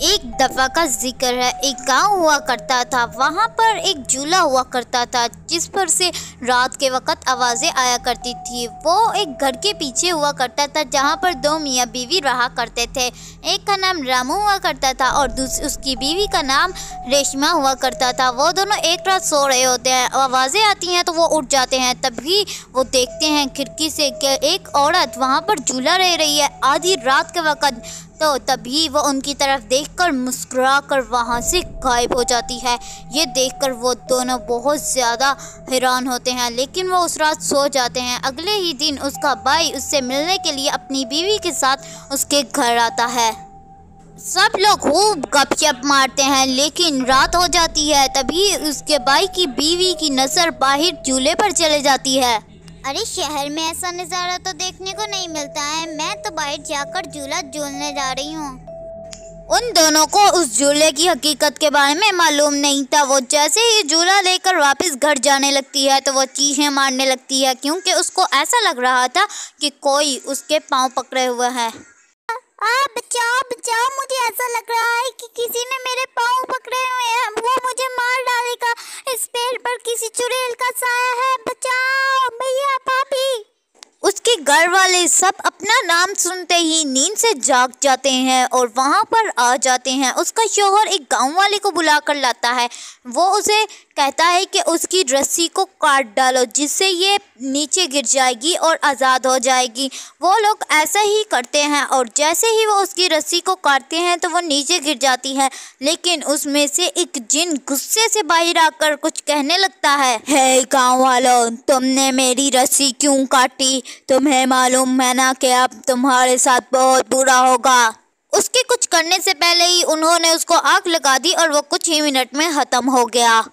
एक दफ़ा का जिक्र है। एक गांव हुआ करता था। वहां पर एक झूला हुआ करता था जिस पर से रात के वक़्त आवाज़ें आया करती थी। वो एक घर के पीछे हुआ करता था जहां पर दो मियाँ बीवी रहा करते थे। एक का नाम रामू हुआ करता था और उसकी बीवी का नाम रेशमा हुआ करता था। वो दोनों एक रात सो रहे होते हैं, आवाज़ें आती हैं तो वो उठ जाते हैं। तभी वो देखते हैं खिड़की से कि एक औरत वहाँ पर झूला रह रही है आधी रात के वक़्त। तो तभी वो उनकी तरफ देखकर मुस्कुरा कर वहाँ से गायब हो जाती है। ये देखकर वो दोनों बहुत ज़्यादा हैरान होते हैं, लेकिन वो उस रात सो जाते हैं। अगले ही दिन उसका भाई उससे मिलने के लिए अपनी बीवी के साथ उसके घर आता है। सब लोग खूब गपशप मारते हैं, लेकिन रात हो जाती है। तभी उसके भाई की बीवी की नज़र बाहर झूले पर चले जाती है। अरे शहर में ऐसा नज़ारा तो देखने को नहीं मिलता है, मैं तो बाहर जाकर झूला झूलने जा रही हूँ। उन दोनों को उस झूले की हकीकत के बारे में मालूम नहीं था। वो जैसे ही झूला लेकर वापस घर जाने लगती है तो वो चीखें मारने लगती है, क्योंकि उसको ऐसा लग रहा था कि कोई उसके पाँव पकड़े हुए हैं। बचाओ बचाओ, मुझे ऐसा लग रहा है कि किसी ने मेरे पाँव पकड़े हुए हैं, वो मुझे मार डालेगा। इस पेड़ पर किसी चुड़ैल का साया है, बचाओ भैया भाभी। उसके घर वाले सब अपना नाम सुनते ही नींद से जाग जाते हैं और वहाँ पर आ जाते हैं। उसका शौहर एक गांव वाले को बुला कर लाता है। वो उसे कहता है कि उसकी रस्सी को काट डालो, जिससे ये नीचे गिर जाएगी और आज़ाद हो जाएगी। वो लोग ऐसा ही करते हैं और जैसे ही वो उसकी रस्सी को काटते हैं तो वो नीचे गिर जाती है। लेकिन उसमें से एक जिन गुस्से से बाहर आकर कुछ कहने लगता है, हे गाँव वालों, तुमने मेरी रस्सी क्यों काटी? तुम्हें मालूम है ना कि अब तुम्हारे साथ बहुत बुरा होगा। उसके कुछ करने से पहले ही उन्होंने उसको आग लगा दी और वो कुछ ही मिनट में ख़त्म हो गया।